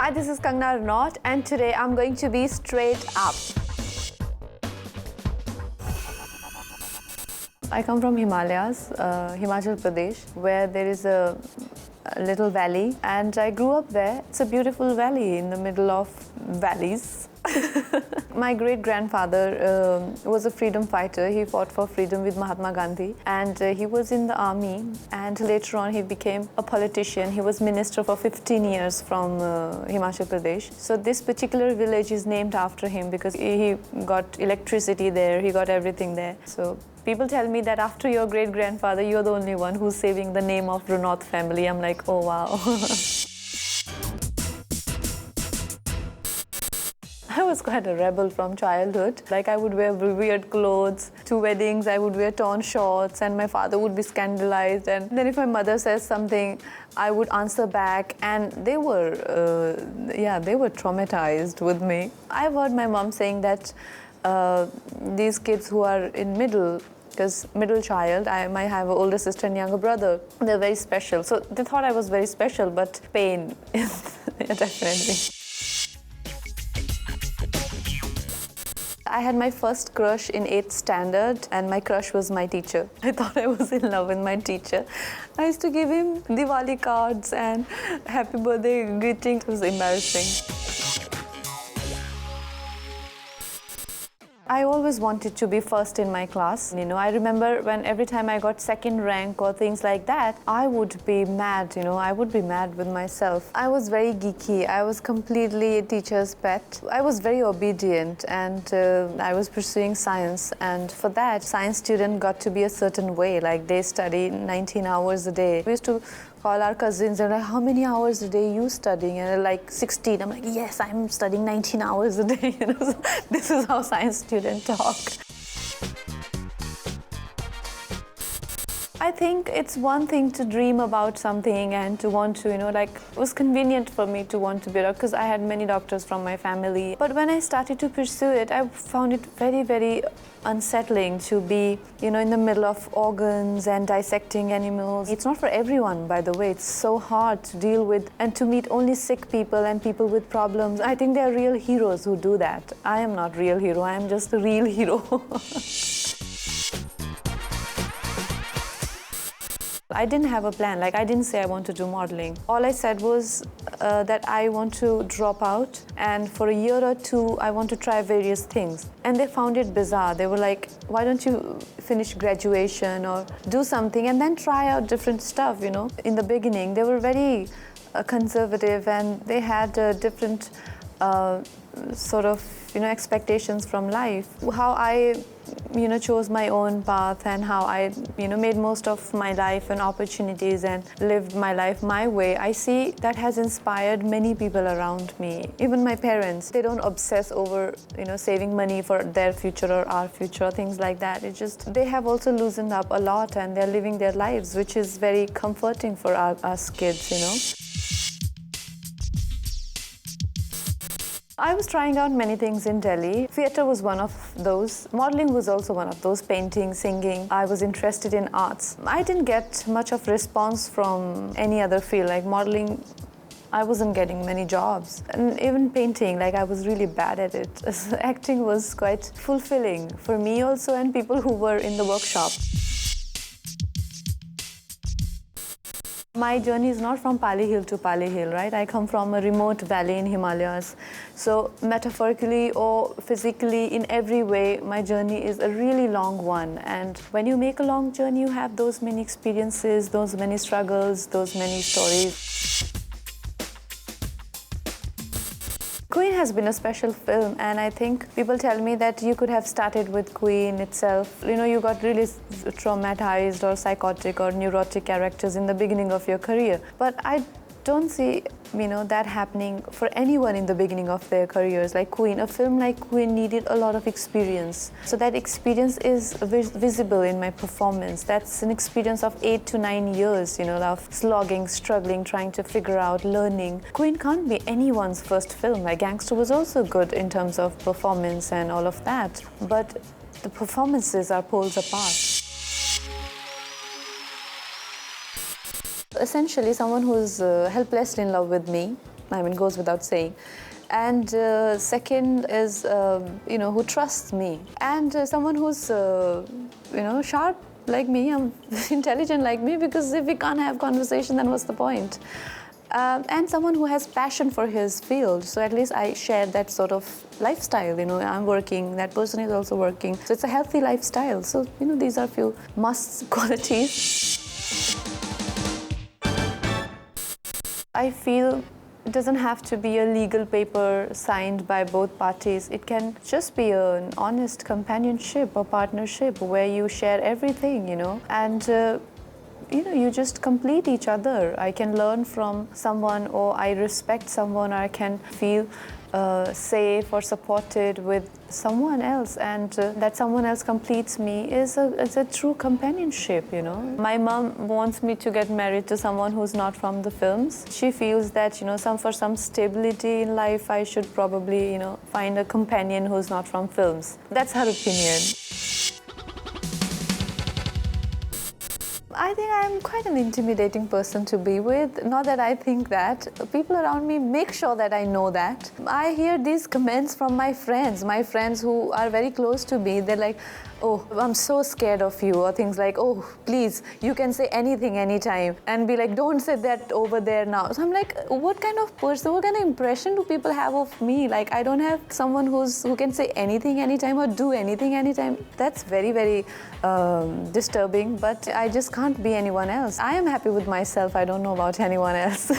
Hi, this is Kangna Ranaut, and today I'm going to be straight up. I come from Himalayas, Himachal Pradesh, where there is a little valley, and I grew up there. It's a beautiful valley in the middle of valleys. My great-grandfather was a freedom fighter. He fought for freedom with Mahatma Gandhi, and he was in the army, and later on he became a politician. He was minister for 15 years from Himachal Pradesh. So this particular village is named after him because he got electricity there, he got everything there. So people tell me that after your great-grandfather, you're the only one who's saving the name of Ranaut family. I'm like, oh wow. I was quite a rebel from childhood. Like, I would wear weird clothes. To weddings, I would wear torn shorts, and my father would be scandalized. And then if my mother says something, I would answer back. And they were traumatized with me. I've heard my mom saying that these kids who are in middle, because middle child, I might have an older sister and younger brother, they're very special. So they thought I was very special, but pain is definitely. I had my first crush in 8th standard, and my crush was my teacher. I thought I was in love with my teacher. I used to give him Diwali cards and happy birthday greetings. It was embarrassing. I always wanted to be first in my class. I remember when every time I got second rank or things like that, I would be mad, I would be mad with myself. I was very geeky. I was completely a teacher's pet. I was very obedient, and I was pursuing science. And for that, science student got to be a certain way, like they study 19 hours a day. We used to call our cousins and like, how many hours a day you studying? And they're like 16. I'm like, yes, I'm studying 19 hours a day. So this is how science students talk. I think it's one thing to dream about something and to want to, it was convenient for me to want to be a doctor because I had many doctors from my family. But when I started to pursue it, I found it very, very unsettling to be, in the middle of organs and dissecting animals. It's not for everyone, by the way. It's so hard to deal with and to meet only sick people and people with problems. I think there are real heroes who do that. I am not real hero. I am just a real hero. I didn't have a plan. I didn't say I want to do modeling. All I said was that I want to drop out, and for a year or two, I want to try various things. And they found it bizarre. They were like, why don't you finish graduation or do something and then try out different stuff, In the beginning, they were very conservative, and they had different sort of, expectations from life. How I chose my own path and how I, made most of my life and opportunities and lived my life my way, I see that has inspired many people around me. Even my parents, they don't obsess over, saving money for their future or our future, things like that. It's just, they have also loosened up a lot and they're living their lives, which is very comforting for us kids, I was trying out many things in Delhi. Theatre was one of those. Modeling was also one of those. Painting, singing. I was interested in arts. I didn't get much of response from any other field. Like modeling, I wasn't getting many jobs. And even painting, I was really bad at it. Acting was quite fulfilling for me also and people who were in the workshop. My journey is not from Pali Hill to Pali Hill, right? I come from a remote valley in Himalayas. So metaphorically or physically, in every way, my journey is a really long one. And when you make a long journey, you have those many experiences, those many struggles, those many stories. Queen has been a special film, and I think people tell me that you could have started with Queen itself. You got really traumatized or psychotic or neurotic characters in the beginning of your career. But I don't see, that happening for anyone in the beginning of their careers. Like Queen, a film like Queen needed a lot of experience. So that experience is visible in my performance. That's an experience of 8 to 9 years, of slogging, struggling, trying to figure out, learning. Queen can't be anyone's first film. Like Gangster was also good in terms of performance and all of that. But the performances are poles apart. Essentially, someone who's helplessly in love with me, I mean, goes without saying. And second is, who trusts me. And someone who's, sharp like me, intelligent like me, because if we can't have conversation, then what's the point? And someone who has passion for his field. So at least I share that sort of lifestyle. I'm working, that person is also working. So it's a healthy lifestyle. So, these are few must qualities. I feel it doesn't have to be a legal paper signed by both parties. It can just be an honest companionship or partnership where you share everything, and you just complete each other. I can learn from someone, or I respect someone, or I can feel safe or supported with someone else, and that someone else completes me is a true companionship, My mom wants me to get married to someone who's not from the films. She feels that, for some stability in life, I should probably, find a companion who's not from films. That's her opinion. I think I'm quite an intimidating person to be with. Not that I think that. People around me make sure that I know that. I hear these comments from my friends who are very close to me. They're like, oh, I'm so scared of you, or things like, oh, please, you can say anything anytime, and be like, don't say that over there now. So I'm like, what kind of person, what kind of impression do people have of me? Like, I don't have someone who can say anything anytime or do anything anytime. That's very, very disturbing, but I just can't be anyone else. I am happy with myself. I don't know about anyone else.